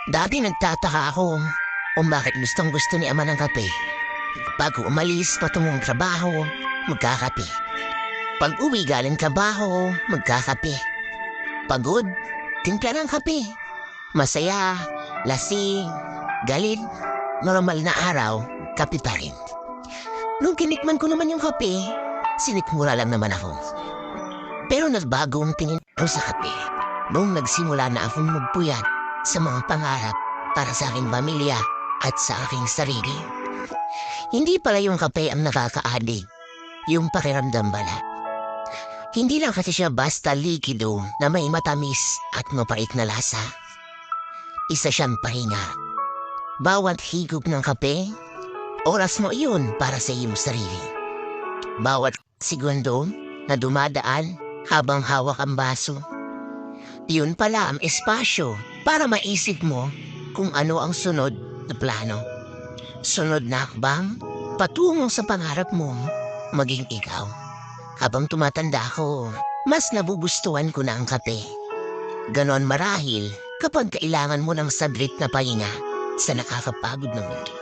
Dati nagtataka ako kung bakit gustong-gusto ni ama ng kape. Bago umalis patungong trabaho, magkakape. Pag uwi galing trabaho, magkakape. Pagod, timpla ng kape. Masaya, lasing, galit, normal na araw, kape pa rin. Nung kinikman ko naman yung kape, sinikmura lang naman ako. Pero nagbago ang tingin ko sa kape nung nagsimula na akong magpuyat sa mga pangarap para sa aking pamilya at sa aking sarili. Hindi pala yung kape ang nakakaadik, yung pakiramdam bala. Hindi lang kasi siya basta likido na may matamis at mapait na lasa. Isa siyang pahinga. Bawat higop ng kape, oras mo iyon para sa iyong sarili. Bawat segundo na dumadaan habang hawak ang baso, yun pala ang espasyo para maisip mo kung ano ang sunod na plano. Sunod na hakbang, patungo sa pangarap mong maging ikaw. Habang tumatanda ako, mas nabugustuhan ko na ang kape. Ganon marahil kapag kailangan mo ng sabrit na pahinga sa nakakapagod na mundo.